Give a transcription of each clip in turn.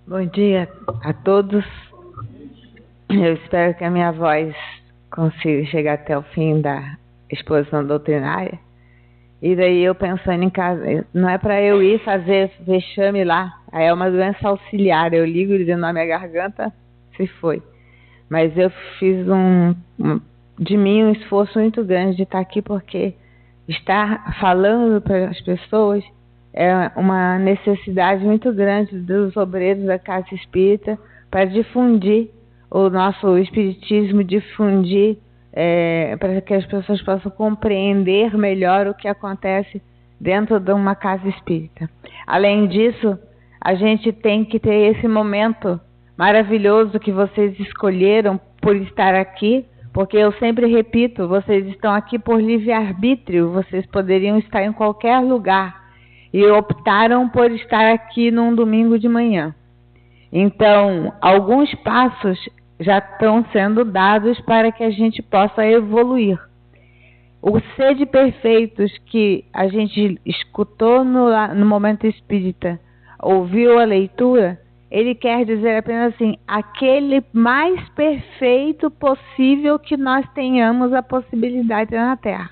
Bom dia a todos. Eu espero que a minha voz consiga chegar até o fim da exposição doutrinária. E daí eu pensando em casa, não é para eu ir fazer vexame lá, aí é uma doença auxiliar, eu ligo dizendo na minha garganta, se foi. Mas eu fiz de mim um esforço muito grande de estar aqui, porque estar falando para as pessoas é uma necessidade muito grande dos obreiros da Casa Espírita para difundir o nosso espiritismo, difundir para que as pessoas possam compreender melhor o que acontece dentro de uma casa espírita. Além disso, a gente tem que ter esse momento maravilhoso que vocês escolheram por estar aqui, porque eu sempre repito, vocês estão aqui por livre-arbítrio, vocês poderiam estar em qualquer lugar e optaram por estar aqui num domingo de manhã. Então, alguns passos já estão sendo dados para que a gente possa evoluir. O Sede Perfeitos que a gente escutou no momento espírita, ouviu a leitura, ele quer dizer apenas assim, aquele mais perfeito possível que nós tenhamos a possibilidade na Terra.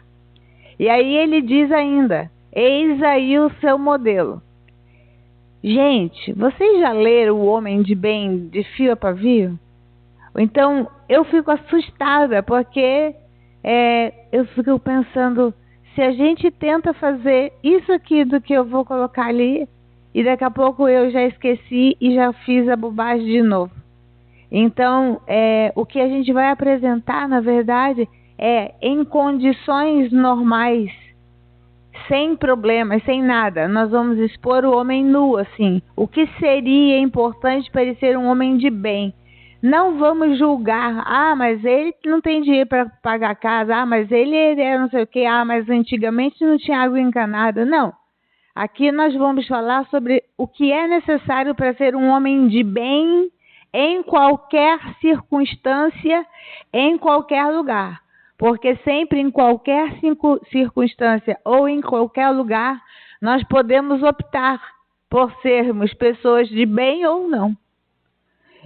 E aí ele diz ainda, eis aí o seu modelo. Gente, vocês já leram O Homem de Bem de fio a pavio? Então, eu fico assustada, porque eu fico pensando, se a gente tenta fazer isso aqui do que eu vou colocar ali, e daqui a pouco eu já esqueci e já fiz a bobagem de novo. Então, o que a gente vai apresentar, na verdade, é em condições normais, sem problemas, sem nada. Nós vamos expor o homem nu, assim. O que seria importante para ele ser um homem de bem. Não vamos julgar, mas ele não tem dinheiro para pagar a casa, mas ele é não sei o que, mas antigamente não tinha água encanada. Não. Aqui nós vamos falar sobre o que é necessário para ser um homem de bem em qualquer circunstância, em qualquer lugar. Porque sempre em qualquer circunstância ou em qualquer lugar, nós podemos optar por sermos pessoas de bem ou não.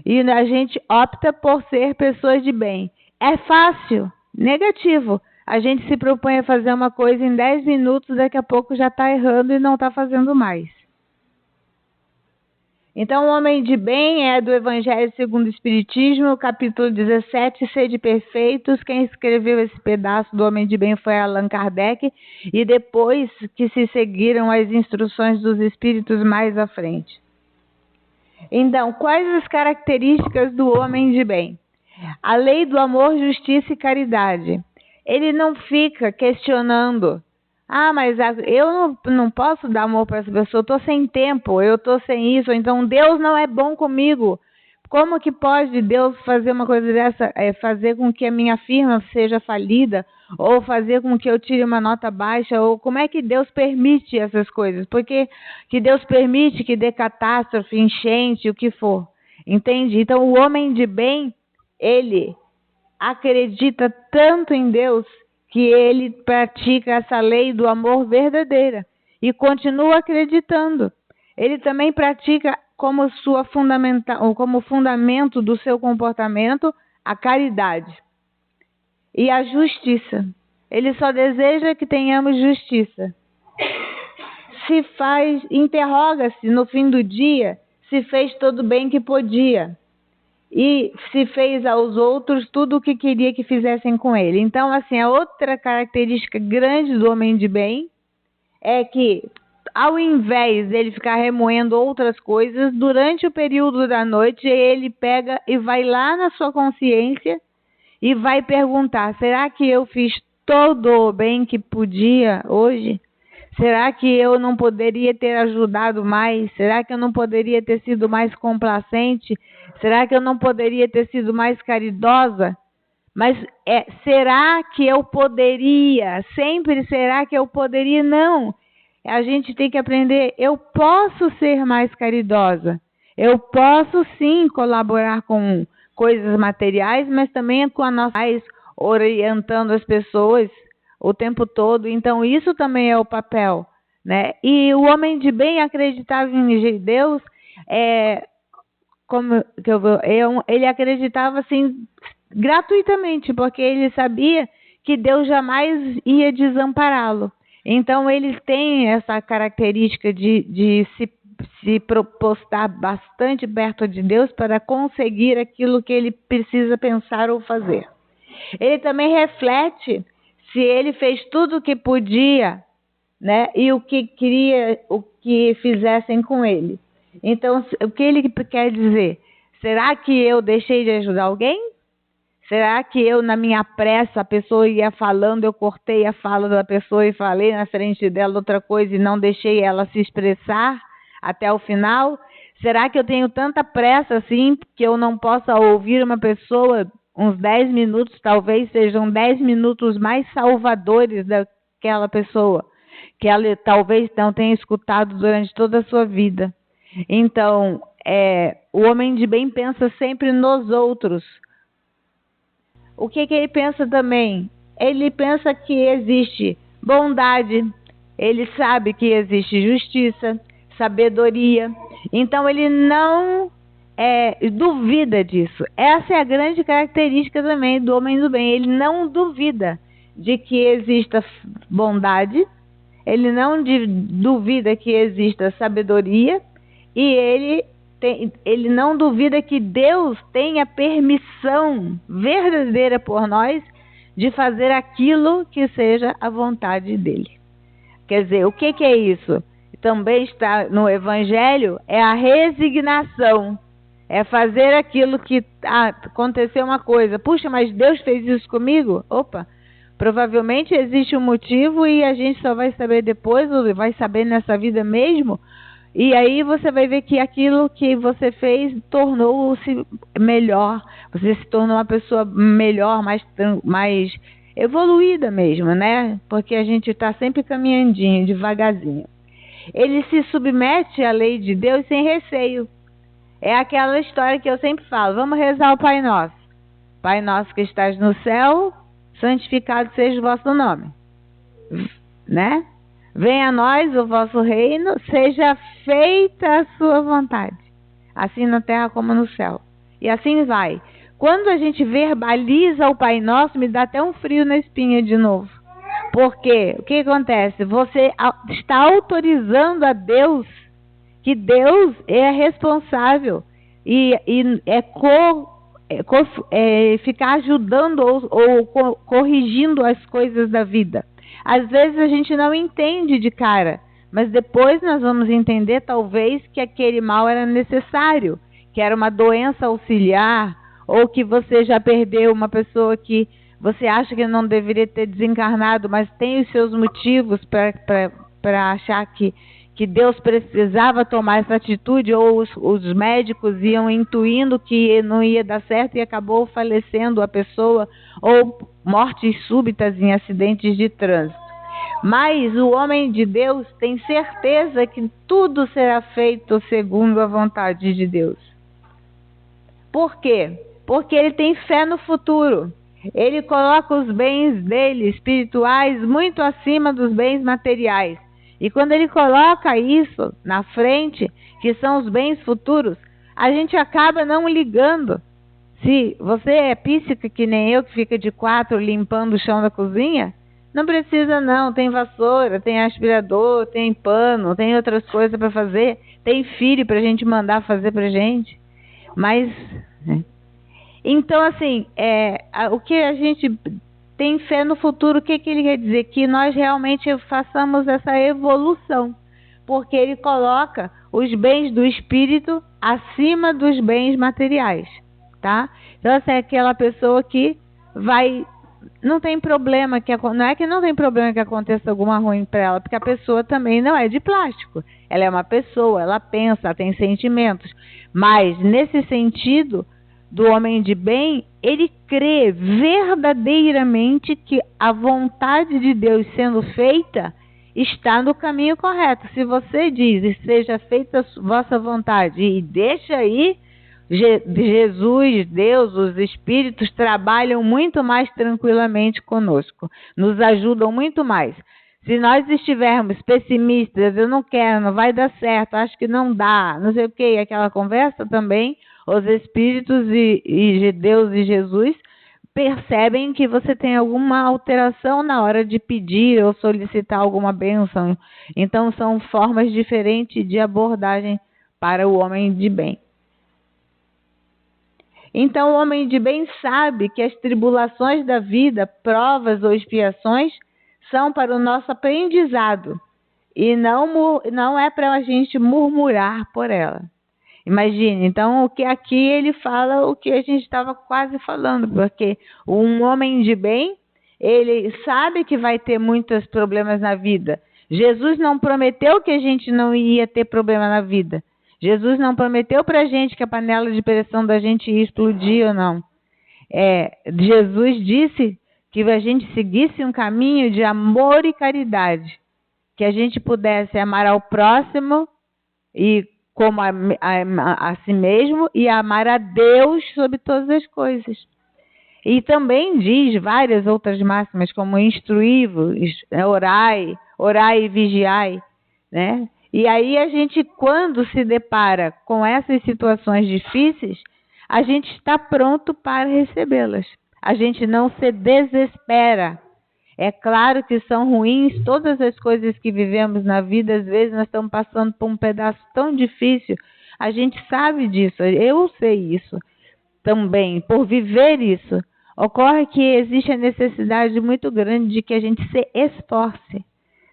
E a gente opta por ser pessoas de bem. É fácil? Negativo. A gente se propõe a fazer uma coisa em 10 minutos, daqui a pouco já está errando e não está fazendo mais. Então, o homem de bem é do Evangelho segundo o Espiritismo, capítulo 17, Sede Perfeitos. Quem escreveu esse pedaço do homem de bem foi Allan Kardec, e depois que se seguiram as instruções dos espíritos mais à frente. Então, quais as características do homem de bem? A lei do amor, justiça e caridade. Ele não fica questionando, mas eu não posso dar amor para essa pessoa, eu estou sem tempo, eu estou sem isso, então Deus não é bom comigo. Como que pode Deus fazer uma coisa dessa, fazer com que a minha firma seja falida, ou fazer com que eu tire uma nota baixa, ou como é que Deus permite essas coisas? Porque que Deus permite que dê catástrofe, enchente, o que for. Entende? Então o homem de bem, ele acredita tanto em Deus que ele pratica essa lei do amor verdadeira e continua acreditando. Ele também pratica como fundamento do seu comportamento a caridade e a justiça. Ele só deseja que tenhamos justiça. Interroga-se no fim do dia se fez todo o bem que podia e se fez aos outros tudo o que queria que fizessem com ele. Então, assim, a outra característica grande do homem de bem é que, ao invés dele ficar remoendo outras coisas, durante o período da noite, ele pega e vai lá na sua consciência e vai perguntar, será que eu fiz todo o bem que podia hoje? Será que eu não poderia ter ajudado mais? Será que eu não poderia ter sido mais complacente? Será que eu não poderia ter sido mais caridosa? Mas será que eu poderia? Sempre será que eu poderia? Não. A gente tem que aprender, eu posso ser mais caridosa. Eu posso sim colaborar com coisas materiais, mas também com a nossa orientando as pessoas o tempo todo. Então isso também é o papel, né? E o homem de bem acreditava em Deus, como que ele acreditava assim gratuitamente, porque ele sabia que Deus jamais ia desampará-lo. Então ele tem essa característica de se propostar bastante perto de Deus para conseguir aquilo que ele precisa pensar ou fazer. Ele também reflete se ele fez tudo o que podia, né, e o que queria o que fizessem com ele. Então, o que ele quer dizer? Será que eu deixei de ajudar alguém? Será que eu, na minha pressa, a pessoa ia falando, eu cortei a fala da pessoa e falei na frente dela outra coisa e não deixei ela se expressar até o final? Será que eu tenho tanta pressa assim que eu não possa ouvir uma pessoa uns 10 minutos, talvez sejam 10 minutos mais salvadores daquela pessoa, que ela talvez não tenha escutado durante toda a sua vida? Então, o homem de bem pensa sempre nos outros. O que ele pensa também? Ele pensa que existe bondade, ele sabe que existe justiça, sabedoria. Então ele não duvida disso. Essa é a grande característica também do homem do bem. Ele não duvida de que exista bondade, ele não duvida que exista sabedoria e ele não duvida que Deus tenha permissão verdadeira por nós de fazer aquilo que seja a vontade dele. Quer dizer, o que é isso? Também está no Evangelho, é a resignação. É fazer aquilo que aconteceu uma coisa. Puxa, mas Deus fez isso comigo? Opa, provavelmente existe um motivo e a gente só vai saber depois, ou vai saber nessa vida mesmo. E aí você vai ver que aquilo que você fez tornou-se melhor. Você se tornou uma pessoa melhor, mais evoluída mesmo, né? Porque a gente está sempre caminhandinho, devagarzinho. Ele se submete à lei de Deus sem receio. É aquela história que eu sempre falo. Vamos rezar o Pai Nosso. Pai Nosso que estás no céu, santificado seja o vosso nome. Né? Venha a nós o vosso reino, seja feita a sua vontade, assim na terra como no céu. E assim vai. Quando a gente verbaliza o Pai Nosso, me dá até um frio na espinha de novo. Porque o que acontece? Você está autorizando a Deus, que Deus é responsável e ficar ajudando ou corrigindo as coisas da vida. Às vezes a gente não entende de cara, mas depois nós vamos entender talvez que aquele mal era necessário, que era uma doença auxiliar, ou que você já perdeu uma pessoa que você acha que não deveria ter desencarnado, mas tem os seus motivos para achar que Deus precisava tomar essa atitude, ou os médicos iam intuindo que não ia dar certo e acabou falecendo a pessoa, ou mortes súbitas em acidentes de trânsito. Mas o homem de Deus tem certeza que tudo será feito segundo a vontade de Deus. Por quê? Porque ele tem fé no futuro. Ele coloca os bens dele, espirituais, muito acima dos bens materiais. E quando ele coloca isso na frente, que são os bens futuros, a gente acaba não ligando. Se você é píssica que nem eu, que fica de 4 limpando o chão da cozinha, não precisa não, tem vassoura, tem aspirador, tem pano, tem outras coisas para fazer, tem filho para a gente mandar fazer para a gente. Mas, então assim, o que a gente tem fé no futuro, o que ele quer dizer? Que nós realmente façamos essa evolução, porque ele coloca os bens do espírito acima dos bens materiais, tá? Então, essa é aquela pessoa que não tem problema, não é que não tem problema que aconteça alguma ruim para ela, porque a pessoa também não é de plástico, ela é uma pessoa, ela pensa, ela tem sentimentos, mas nesse sentido do homem de bem, ele crê verdadeiramente que a vontade de Deus sendo feita está no caminho correto. Se você diz, seja feita a vossa vontade, e deixa aí, Jesus, Deus, os Espíritos trabalham muito mais tranquilamente conosco, nos ajudam muito mais. Se nós estivermos pessimistas, eu não quero, não vai dar certo, acho que não dá, não sei o que, aquela conversa também, os espíritos e Deus e Jesus percebem que você tem alguma alteração na hora de pedir ou solicitar alguma bênção. Então, são formas diferentes de abordagem para o homem de bem. Então, o homem de bem sabe que as tribulações da vida, provas ou expiações, são para o nosso aprendizado e não é para a gente murmurar por ela. Imagine, então, o que aqui ele fala, o que a gente estava quase falando, porque um homem de bem, ele sabe que vai ter muitos problemas na vida. Jesus não prometeu que a gente não ia ter problema na vida. Jesus não prometeu para a gente que a panela de pressão da gente ia explodir ou não. Jesus disse que a gente seguisse um caminho de amor e caridade, que a gente pudesse amar ao próximo e como a si mesmo e amar a Deus sobre todas as coisas. E também diz várias outras máximas, como instruí-vos, orai e vigiai, né? E aí a gente, quando se depara com essas situações difíceis, a gente está pronto para recebê-las. A gente não se desespera. É claro que são ruins todas as coisas que vivemos na vida. Às vezes nós estamos passando por um pedaço tão difícil. A gente sabe disso, eu sei isso também, por viver isso. Ocorre que existe a necessidade muito grande de que a gente se esforce,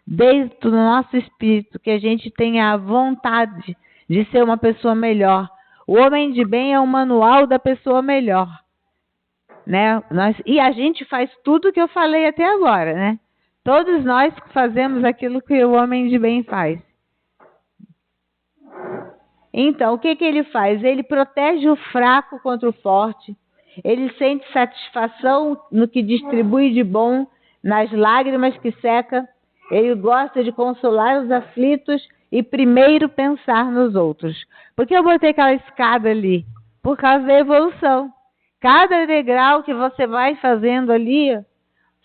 desde o nosso espírito, que a gente tenha a vontade de ser uma pessoa melhor. O homem de bem é o manual da pessoa melhor. Né? E a gente faz tudo que eu falei até agora, né? Todos nós fazemos aquilo que o homem de bem faz. Então, o que ele faz? Ele protege o fraco contra o forte. Ele sente satisfação no que distribui de bom, nas lágrimas que seca. Ele gosta de consolar os aflitos e primeiro pensar nos outros. Por que eu botei aquela escada ali? Por causa da evolução. Cada degrau que você vai fazendo ali,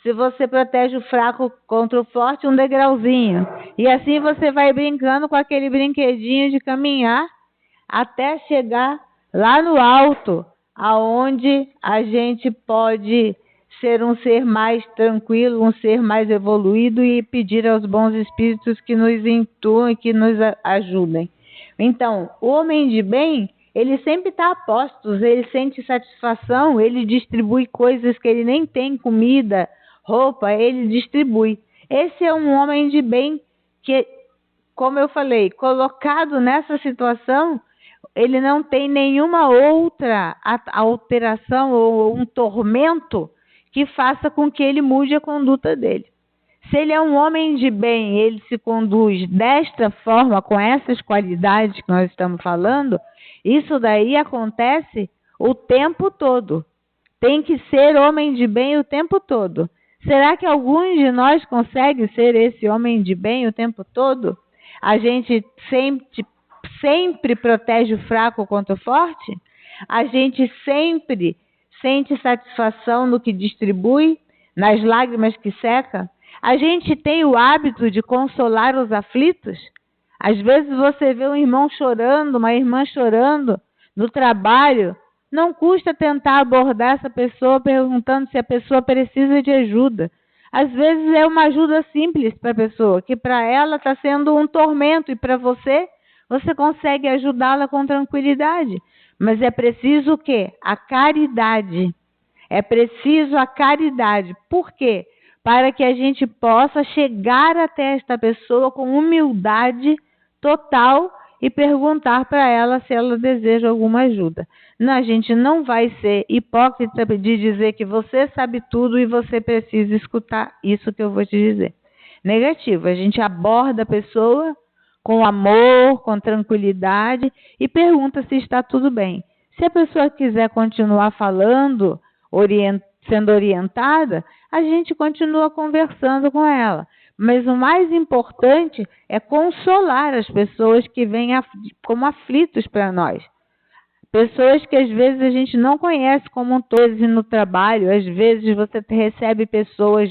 se você protege o fraco contra o forte, um degrauzinho. E assim você vai brincando com aquele brinquedinho de caminhar até chegar lá no alto, aonde a gente pode ser um ser mais tranquilo, um ser mais evoluído e pedir aos bons espíritos que nos intuam e que nos ajudem. Então, o homem de bem, ele sempre está a postos, ele sente satisfação, ele distribui coisas que ele nem tem, comida, roupa, ele distribui. Esse é um homem de bem que, como eu falei, colocado nessa situação, ele não tem nenhuma outra alteração ou um tormento que faça com que ele mude a conduta dele. Se ele é um homem de bem, ele se conduz desta forma, com essas qualidades que nós estamos falando, isso daí acontece o tempo todo. Tem que ser homem de bem o tempo todo. Será que alguns de nós conseguem ser esse homem de bem o tempo todo? A gente sempre protege o fraco contra o forte? A gente sempre sente satisfação no que distribui, nas lágrimas que seca? A gente tem o hábito de consolar os aflitos? Às vezes você vê um irmão chorando, uma irmã chorando no trabalho, não custa tentar abordar essa pessoa perguntando se a pessoa precisa de ajuda. Às vezes é uma ajuda simples para a pessoa, que para ela está sendo um tormento, e para você consegue ajudá-la com tranquilidade. Mas é preciso o quê? A caridade. É preciso a caridade. Por quê? Para que a gente possa chegar até esta pessoa com humildade total e perguntar para ela se ela deseja alguma ajuda. Não, a gente não vai ser hipócrita de dizer que você sabe tudo e você precisa escutar isso que eu vou te dizer. Negativo, a gente aborda a pessoa com amor, com tranquilidade e pergunta se está tudo bem. Se a pessoa quiser continuar falando, sendo orientada, a gente continua conversando com ela. Mas o mais importante é consolar as pessoas que vêm como aflitos para nós. Pessoas que às vezes a gente não conhece como todos no trabalho. Às vezes você recebe pessoas,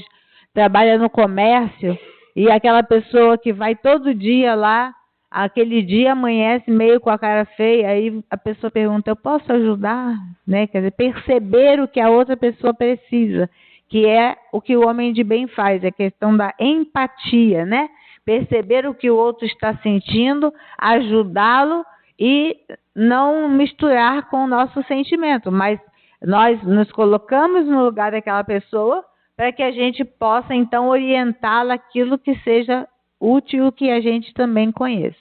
trabalha no comércio, e aquela pessoa que vai todo dia lá aquele dia amanhece meio com a cara feia, aí a pessoa pergunta, eu posso ajudar? Né? Quer dizer, perceber o que a outra pessoa precisa, que é o que o homem de bem faz, é a questão da empatia, né? Perceber o que o outro está sentindo, ajudá-lo e não misturar com o nosso sentimento, mas nós nos colocamos no lugar daquela pessoa para que a gente possa, então, orientá-la aquilo que seja útil, que a gente também conheça.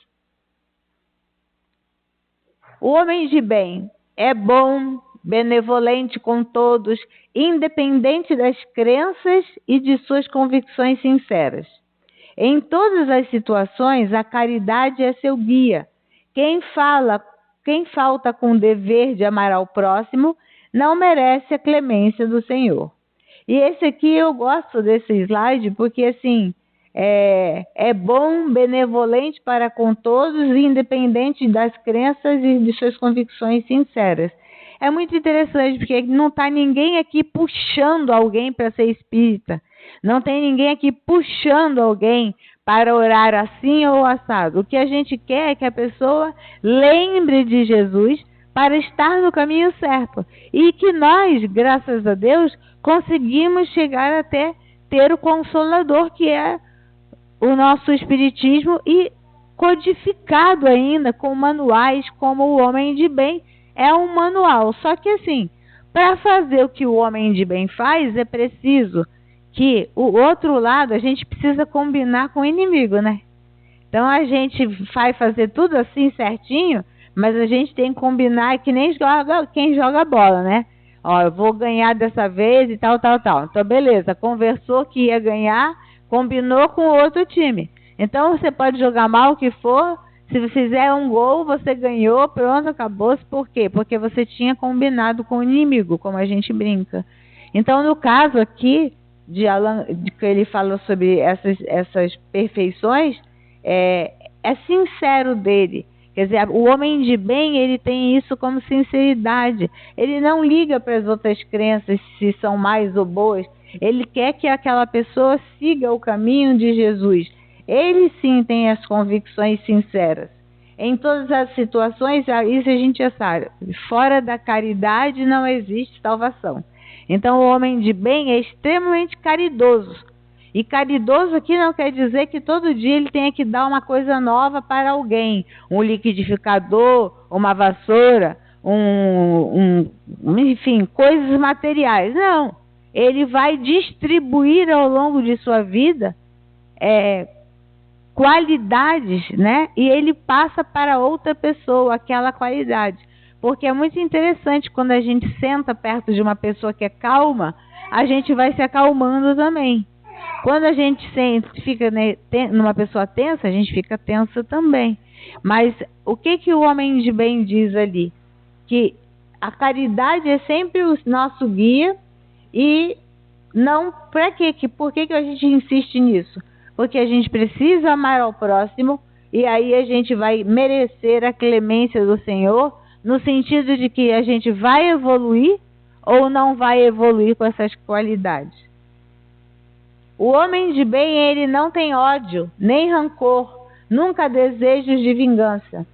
O homem de bem é bom, benevolente com todos, independente das crenças e de suas convicções sinceras. Em todas as situações, a caridade é seu guia. Quem falta com o dever de amar ao próximo, não merece a clemência do Senhor. E esse aqui eu gosto desse slide porque assim é bom, benevolente para com todos, independente das crenças e de suas convicções sinceras. É muito interessante porque não está ninguém aqui puxando alguém para ser espírita. Não tem ninguém aqui puxando alguém para orar assim ou assado. O que a gente quer é que a pessoa lembre de Jesus para estar no caminho certo. E que nós, graças a Deus, conseguimos chegar até ter o Consolador, que é o nosso Espiritismo, e codificado ainda com manuais como o Homem de Bem. É um manual. Só que assim, para fazer o que o Homem de Bem faz, é preciso que o outro lado, a gente precisa combinar com o inimigo, né? Então a gente vai fazer tudo assim certinho, mas a gente tem que combinar que nem quem joga bola, né? Ó, eu vou ganhar dessa vez e tal. Então, beleza, conversou que ia ganhar, combinou com o outro time. Então, você pode jogar mal o que for, se fizer um gol, você ganhou, pronto, acabou-se. Por quê? Porque você tinha combinado com o inimigo, como a gente brinca. Então, no caso aqui, de que ele falou sobre essas perfeições, é sincero dele. Quer dizer, o homem de bem, ele tem isso como sinceridade. Ele não liga para as outras crenças se são mais ou boas. Ele quer que aquela pessoa siga o caminho de Jesus. Ele sim tem as convicções sinceras. Em todas as situações, isso a gente já sabe. Fora da caridade não existe salvação. Então, o homem de bem é extremamente caridoso. E caridoso aqui não quer dizer que todo dia ele tenha que dar uma coisa nova para alguém. Um liquidificador, uma vassoura, enfim, coisas materiais. Não. Ele vai distribuir ao longo de sua vida qualidades, né? E ele passa para outra pessoa aquela qualidade. Porque é muito interessante quando a gente senta perto de uma pessoa que é calma, a gente vai se acalmando também. Quando a gente fica numa pessoa tensa, a gente fica tensa também. Mas o que o homem de bem diz ali? Que a caridade é sempre o nosso guia e não... Por que a gente insiste nisso? Porque a gente precisa amar ao próximo e aí a gente vai merecer a clemência do Senhor, no sentido de que a gente vai evoluir ou não vai evoluir com essas qualidades. O homem de bem, ele não tem ódio, nem rancor, nunca desejos de vingança.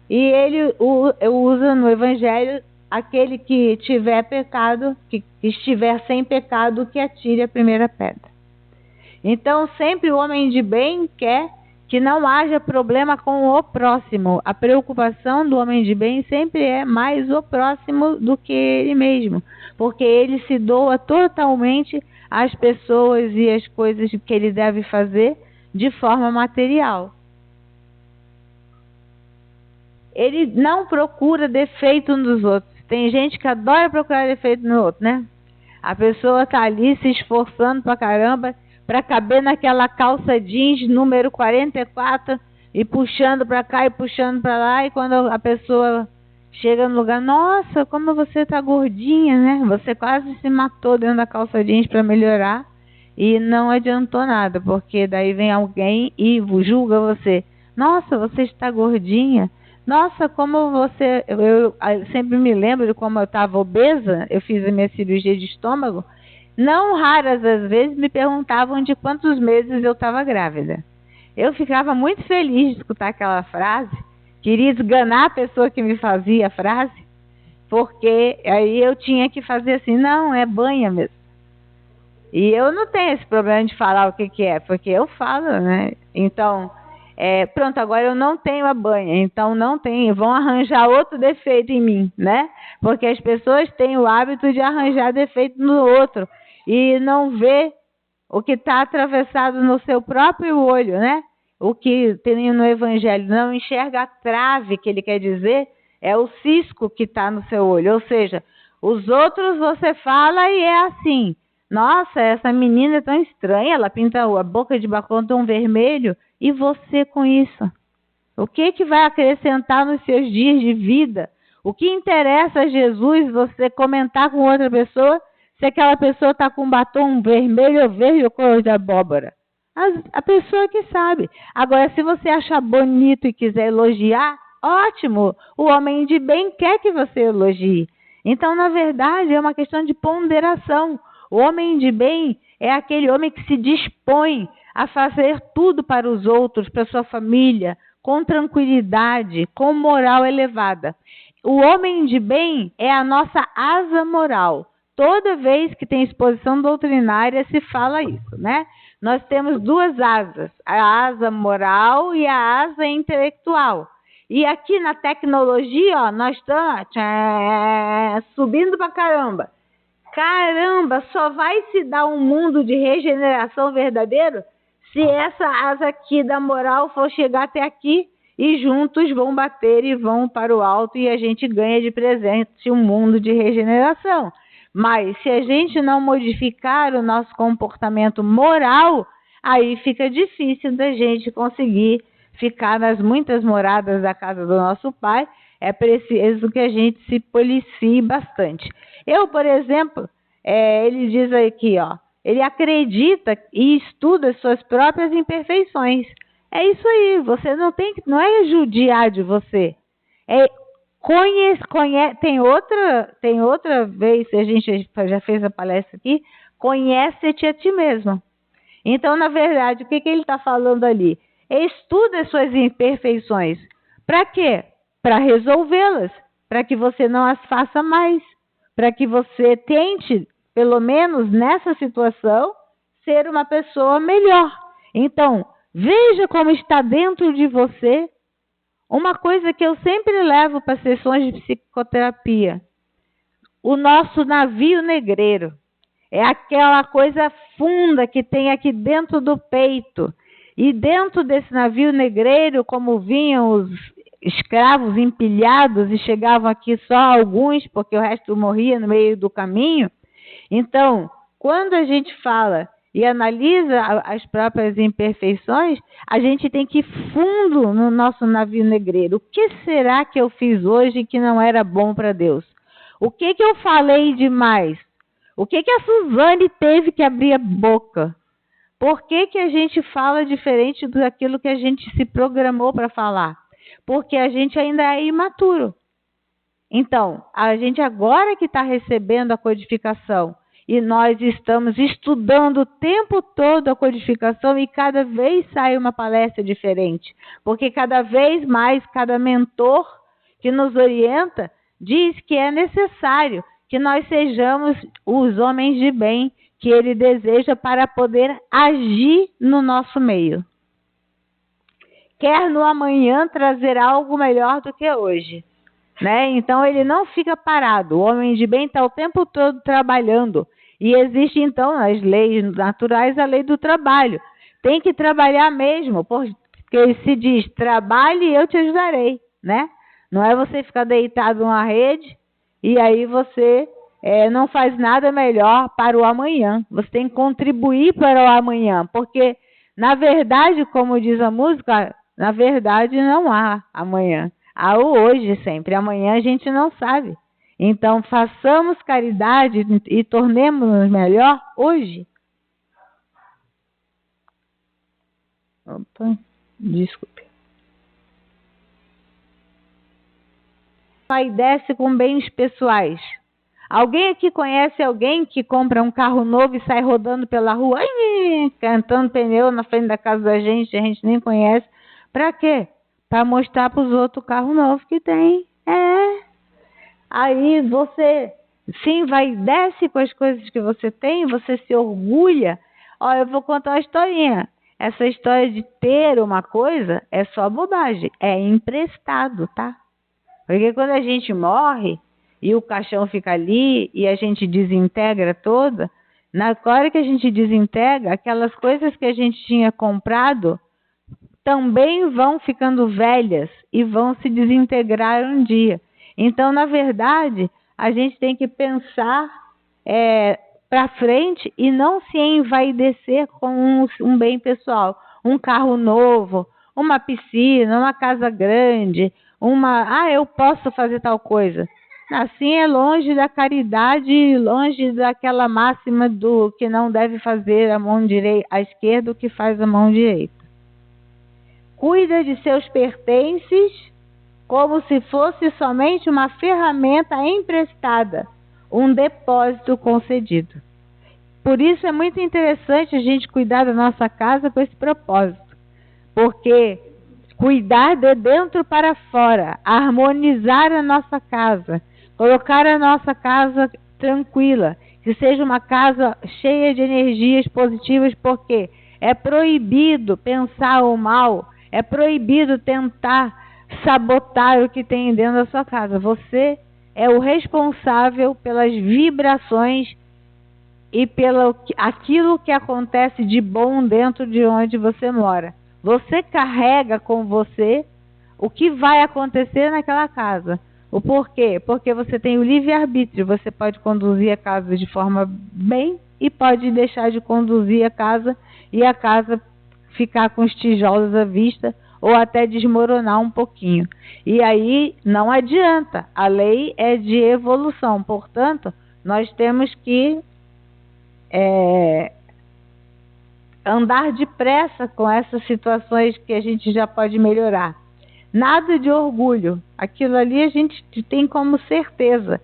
E ele usa no Evangelho aquele que tiver pecado, que estiver sem pecado, que atire a primeira pedra. Então, sempre o homem de bem quer que não haja problema com o próximo. A preocupação do homem de bem sempre é mais o próximo do que ele mesmo, porque ele se doa totalmente às pessoas e às coisas que ele deve fazer de forma material. Ele não procura defeito nos outros. Tem gente que adora procurar defeito no outro, né? A pessoa está ali se esforçando pra caramba para caber naquela calça jeans número 44 e puxando para cá e puxando para lá, e quando a pessoa chega no lugar, nossa, como você está gordinha, né? Você quase se matou dentro da calça jeans para melhorar e não adiantou nada, porque daí vem alguém e julga você. Nossa, você está gordinha. Nossa, como você... Eu sempre me lembro de como eu estava obesa, eu fiz a minha cirurgia de estômago. Não raras as vezes me perguntavam de quantos meses eu estava grávida. Eu ficava muito feliz de escutar aquela frase, queria esganar a pessoa que me fazia a frase, porque aí eu tinha que fazer assim, não, é banha mesmo. E eu não tenho esse problema de falar o que é, porque eu falo, né? Então, pronto, agora eu não tenho a banha, então não tenho, vão arranjar outro defeito em mim, né? Porque as pessoas têm o hábito de arranjar defeito no outro e não vê o que está atravessado no seu próprio olho, né? O que tem no Evangelho, não enxerga a trave, que ele quer dizer, é o cisco que está no seu olho. Ou seja, os outros você fala e é assim. Nossa, essa menina é tão estranha, ela pinta a boca de batom tão vermelho. E você com isso? O que vai acrescentar nos seus dias de vida? O que interessa a Jesus você comentar com outra pessoa se aquela pessoa está com batom vermelho ou verde ou cor de abóbora? A pessoa que sabe. Agora, se você achar bonito e quiser elogiar, ótimo. O homem de bem quer que você elogie. Então, na verdade, é uma questão de ponderação. O homem de bem é aquele homem que se dispõe a fazer tudo para os outros, para a sua família, com tranquilidade, com moral elevada. O homem de bem é a nossa asa moral. Toda vez que tem exposição doutrinária se fala isso, né? Nós temos duas asas, a asa moral e a asa intelectual. E aqui na tecnologia, ó, nós estamos subindo pra caramba. Caramba, só vai se dar um mundo de regeneração verdadeiro se essa asa aqui da moral for chegar até aqui e juntos vão bater e vão para o alto e a gente ganha de presente um mundo de regeneração. Mas se a gente não modificar o nosso comportamento moral, aí fica difícil da gente conseguir ficar nas muitas moradas da casa do nosso Pai. É preciso que a gente se policie bastante. Eu, por exemplo, ele diz aqui, ó, ele acredita e estuda as suas próprias imperfeições. É isso aí, você não é judiar de você. Tem outra vez, a gente já fez a palestra aqui, conhece-te a ti mesmo. Então, na verdade, o que ele está falando ali? Estuda as suas imperfeições. Para quê? Para resolvê-las, para que você não as faça mais, para que você tente, pelo menos nessa situação, ser uma pessoa melhor. Então, veja como está dentro de você. Uma coisa que eu sempre levo para sessões de psicoterapia, o nosso navio negreiro. É aquela coisa funda que tem aqui dentro do peito. E dentro desse navio negreiro, como vinham os escravos empilhados e chegavam aqui só alguns, porque o resto morria no meio do caminho. Então, quando a gente fala e analisa as próprias imperfeições, a gente tem que ir fundo no nosso navio negreiro. O que será que eu fiz hoje que não era bom para Deus? O que eu falei demais? O que a Suzane teve que abrir a boca? Por que a gente fala diferente daquilo que a gente se programou para falar? Porque a gente ainda é imaturo. Então, a gente agora que está recebendo a codificação e nós estamos estudando o tempo todo a codificação e cada vez sai uma palestra diferente. Porque cada vez mais, cada mentor que nos orienta diz que é necessário que nós sejamos os homens de bem que ele deseja para poder agir no nosso meio. Quer no amanhã trazer algo melhor do que hoje, né? Então ele não fica parado. O homem de bem está o tempo todo trabalhando. E existe então nas leis naturais a lei do trabalho. Tem que trabalhar mesmo, porque se diz trabalhe e eu te ajudarei, né? Não é você ficar deitado numa rede e aí você não faz nada melhor para o amanhã. Você tem que contribuir para o amanhã, porque, na verdade, como diz a música, na verdade não há amanhã. Há o hoje sempre. Amanhã a gente não sabe. Então, façamos caridade e tornemos-nos melhor hoje. Opa, desculpe. Vai e desce com bens pessoais. Alguém aqui conhece alguém que compra um carro novo e sai rodando pela rua? Ai, cantando pneu na frente da casa da gente, a gente nem conhece. Para quê? Para mostrar para os outros o carro novo que tem. Aí você, sim, desce com as coisas que você tem, você se orgulha. Ó, eu vou contar uma historinha. Essa história de ter uma coisa é só bobagem, é emprestado, tá? Porque quando a gente morre e o caixão fica ali e a gente desintegra toda, na hora que a gente desintegra, aquelas coisas que a gente tinha comprado também vão ficando velhas e vão se desintegrar um dia. Então, na verdade, a gente tem que pensar para frente e não se envaidecer com um bem pessoal. Um carro novo, uma piscina, uma casa grande, eu posso fazer tal coisa. Assim é longe da caridade, longe daquela máxima do que não deve fazer a mão direita, a esquerda o que faz a mão direita. Cuida de seus pertences como se fosse somente uma ferramenta emprestada, um depósito concedido. Por isso é muito interessante a gente cuidar da nossa casa com esse propósito, porque cuidar de dentro para fora, harmonizar a nossa casa, colocar a nossa casa tranquila, que seja uma casa cheia de energias positivas, porque é proibido pensar o mal, é proibido tentar sabotar o que tem dentro da sua casa. Você é o responsável pelas vibrações e pelo aquilo que acontece de bom dentro de onde você mora. Você carrega com você o que vai acontecer naquela casa. O porquê? Porque você tem o livre-arbítrio. Você pode conduzir a casa de forma bem e pode deixar de conduzir a casa e a casa ficar com os tijolos à vista ou até desmoronar um pouquinho. E aí não adianta. A lei é de evolução. Portanto, nós temos que andar depressa com essas situações que a gente já pode melhorar. Nada de orgulho. Aquilo ali a gente tem como certeza.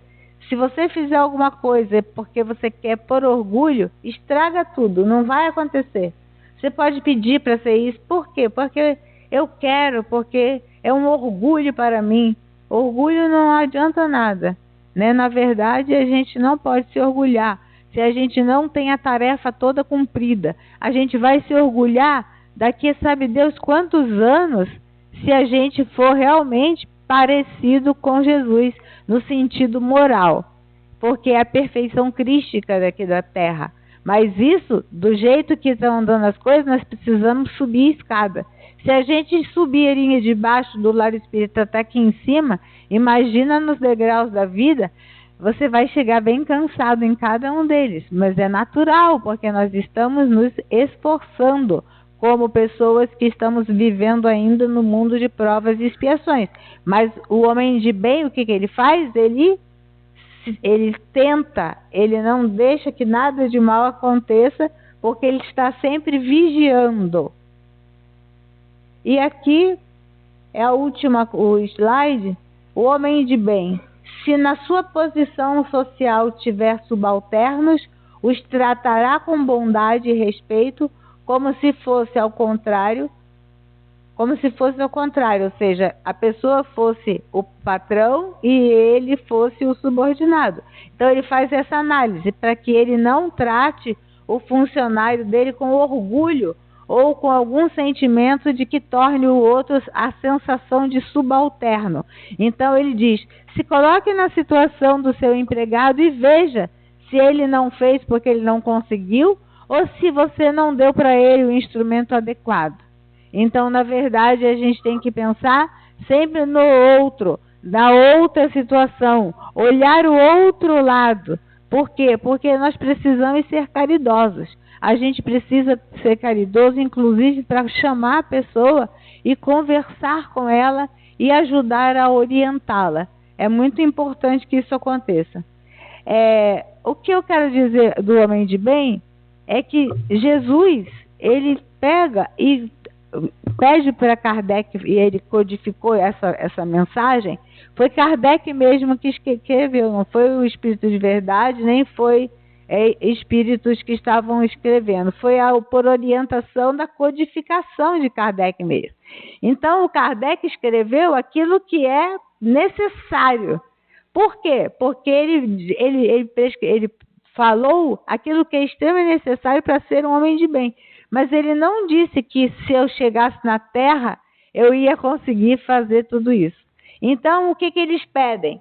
Se você fizer alguma coisa porque você quer por orgulho, estraga tudo, não vai acontecer. Você pode pedir para ser isso. Por quê? Porque eu quero, porque é um orgulho para mim. Orgulho não adianta nada, né? Na verdade, a gente não pode se orgulhar se a gente não tem a tarefa toda cumprida. A gente vai se orgulhar daqui, sabe Deus quantos anos, se a gente for realmente parecido com Jesus, no sentido moral. Porque é a perfeição crística daqui da Terra. Mas isso, do jeito que estão andando as coisas, nós precisamos subir a escada. Se a gente subir a linha de baixo do lar espírita até aqui em cima, imagina nos degraus da vida, você vai chegar bem cansado em cada um deles. Mas é natural, porque nós estamos nos esforçando como pessoas que estamos vivendo ainda no mundo de provas e expiações. Mas o homem de bem, o que ele faz? Ele tenta, ele não deixa que nada de mal aconteça, porque ele está sempre vigiando. E aqui é o slide, o homem de bem. Se na sua posição social tiver subalternos, os tratará com bondade e respeito, como se fosse ao contrário, ou seja, a pessoa fosse o patrão e ele fosse o subordinado. Então ele faz essa análise para que ele não trate o funcionário dele com orgulho ou com algum sentimento de que torne o outro a sensação de subalterno. Então ele diz, se coloque na situação do seu empregado e veja se ele não fez porque ele não conseguiu ou se você não deu para ele o instrumento adequado. Então, na verdade, a gente tem que pensar sempre no outro, na outra situação, olhar o outro lado. Por quê? Porque nós precisamos ser caridosos. A gente precisa ser caridoso, inclusive, para chamar a pessoa e conversar com ela e ajudar a orientá-la. É muito importante que isso aconteça. O que eu quero dizer do homem de bem é que Jesus, ele pega e pede para Kardec, e ele codificou essa mensagem. Foi Kardec mesmo que escreveu, não foi o Espírito de Verdade, nem foi espíritos que estavam escrevendo. Foi por orientação da codificação de Kardec mesmo. Então, o Kardec escreveu aquilo que é necessário. Por quê? Porque ele falou aquilo que é extremamente necessário para ser um homem de bem. Mas ele não disse que se eu chegasse na Terra, eu ia conseguir fazer tudo isso. Então, o que eles pedem?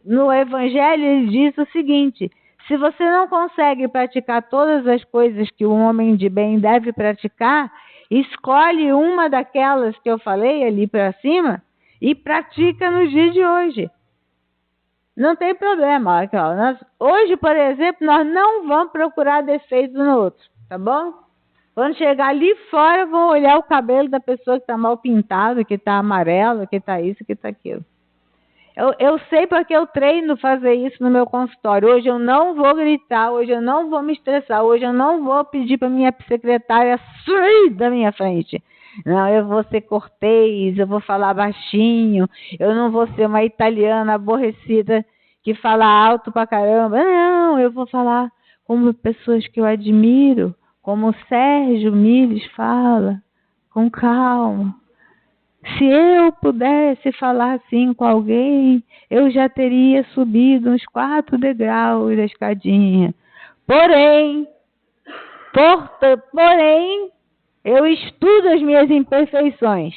No Evangelho, ele diz o seguinte: se você não consegue praticar todas as coisas que um homem de bem deve praticar, escolhe uma daquelas que eu falei ali para cima e pratica no dia de hoje. Não tem problema. Hoje, por exemplo, nós não vamos procurar defeitos no outro, tá bom? Quando chegar ali fora, vão olhar o cabelo da pessoa que está mal pintado, que está amarelo, que está isso, que está aquilo. Eu sei porque eu treino fazer isso no meu consultório. Hoje eu não vou gritar, hoje eu não vou me estressar, hoje eu não vou pedir para minha secretária sair da minha frente. Não, eu vou ser cortês, eu vou falar baixinho, eu não vou ser uma italiana aborrecida que fala alto pra caramba. Não, eu vou falar como pessoas que eu admiro, como o Sérgio Miles fala, com calma. Se eu pudesse falar assim com alguém, eu já teria subido uns 4 degraus da escadinha. Porém, eu estudo as minhas imperfeições.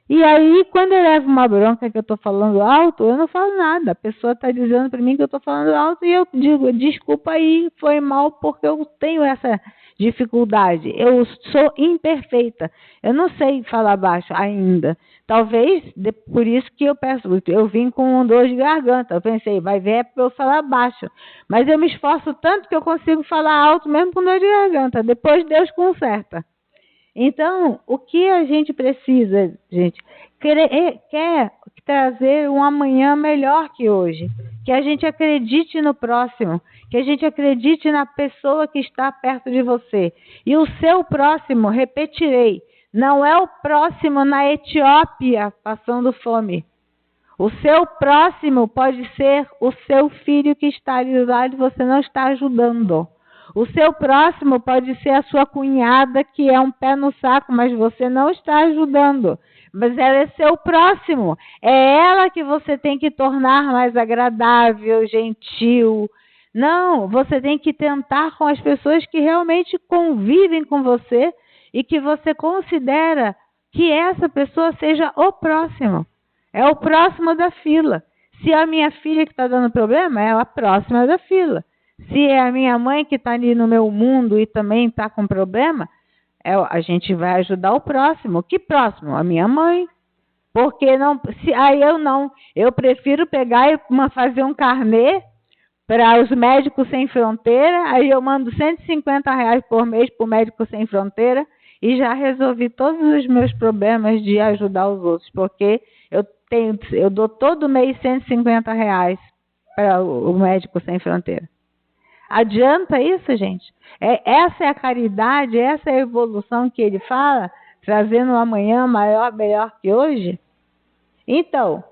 E aí, quando eu levo uma bronca que eu estou falando alto, eu não falo nada. A pessoa está dizendo para mim que eu estou falando alto e eu digo, desculpa aí, foi mal porque eu tenho essa dificuldade. Eu sou imperfeita. Eu não sei falar baixo ainda. Talvez, por isso que eu vim com dor de garganta. Eu pensei, vai ver para eu falar baixo. Mas eu me esforço tanto que eu consigo falar alto mesmo com dor de garganta. Depois Deus conserta. Então, o que a gente precisa, gente, quer trazer um amanhã melhor que hoje. Que a gente acredite no próximo, que a gente acredite na pessoa que está perto de você. E o seu próximo, repetirei, não é o próximo na Etiópia passando fome. O seu próximo pode ser o seu filho que está ali do lado e você não está ajudando. O seu próximo pode ser a sua cunhada que é um pé no saco, mas você não está ajudando. Mas ela é seu próximo. É ela que você tem que tornar mais agradável, gentil. Não, você tem que tentar com as pessoas que realmente convivem com você e que você considera que essa pessoa seja o próximo. É o próximo da fila. Se é a minha filha que está dando problema, é a próxima da fila. Se é a minha mãe que está ali no meu mundo e também está com problema, a gente vai ajudar o próximo. Que próximo? A minha mãe. Porque não, aí eu não. Eu prefiro pegar e fazer um carnê para os Médicos Sem Fronteira, aí eu mando R$150 por mês para o Médicos Sem Fronteira e já resolvi todos os meus problemas de ajudar os outros, porque eu dou todo mês R$150 para o Médicos Sem Fronteira. Adianta isso, gente? Essa é a caridade, essa é a evolução que ele fala, trazendo um amanhã maior, melhor que hoje? Então,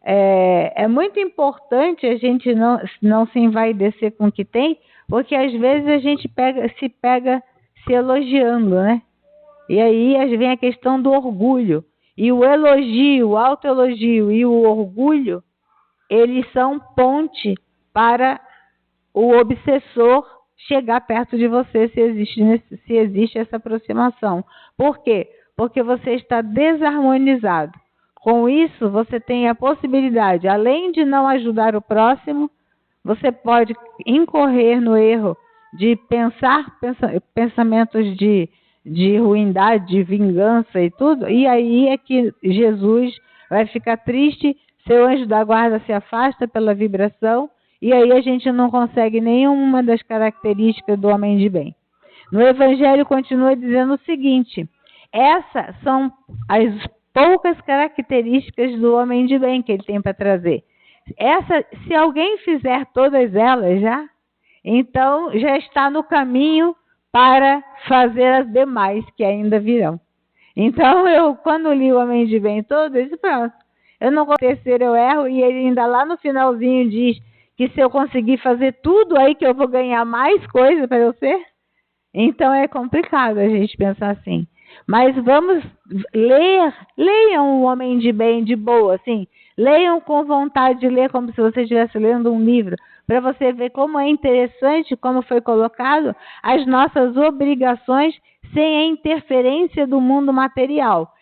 é muito importante a gente não se envaidecer com o que tem, porque às vezes a gente se pega se elogiando, né? E aí vem a questão do orgulho. E o elogio, o autoelogio e o orgulho, eles são ponte para o obsessor chegar perto de você se existe essa aproximação. Por quê? Porque você está desarmonizado. Com isso, você tem a possibilidade, além de não ajudar o próximo, você pode incorrer no erro de pensar pensamentos de ruindade, de vingança e tudo, e aí é que Jesus vai ficar triste, seu anjo da guarda se afasta pela vibração, e aí a gente não consegue nenhuma das características do homem de bem. No Evangelho continua dizendo o seguinte: essas são as poucas características do homem de bem que ele tem para trazer. Se alguém fizer todas elas então já está no caminho para fazer as demais que ainda virão. Então, quando li o Homem de Bem todo, eu disse, pronto, eu não vou terceiro, eu erro, e ele ainda lá no finalzinho diz que se eu conseguir fazer tudo aí que eu vou ganhar mais coisa para eu ser? Então é complicado a gente pensar assim. Mas vamos leiam O Homem de Bem de boa, assim. Leiam com vontade de ler, como se você estivesse lendo um livro, para você ver como é interessante, como foi colocado, as nossas obrigações sem a interferência do mundo material.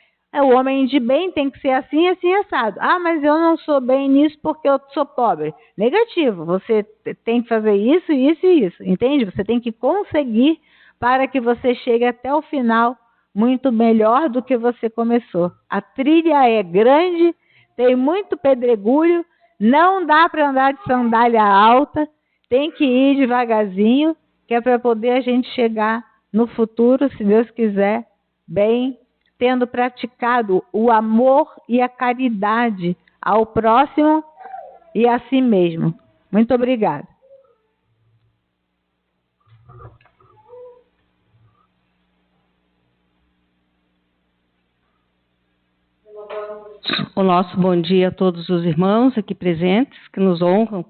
O homem de bem tem que ser assim, assim, assado. Ah, mas eu não sou bem nisso porque eu sou pobre. Negativo, você tem que fazer isso, isso e isso, entende? Você tem que conseguir para que você chegue até o final muito melhor do que você começou. A trilha é grande, tem muito pedregulho, não dá para andar de sandália alta, tem que ir devagarzinho, que é para poder a gente chegar no futuro, se Deus quiser, bem, tendo praticado o amor e a caridade ao próximo e a si mesmo. Muito obrigada. O nosso bom dia a todos os irmãos aqui presentes, que nos honram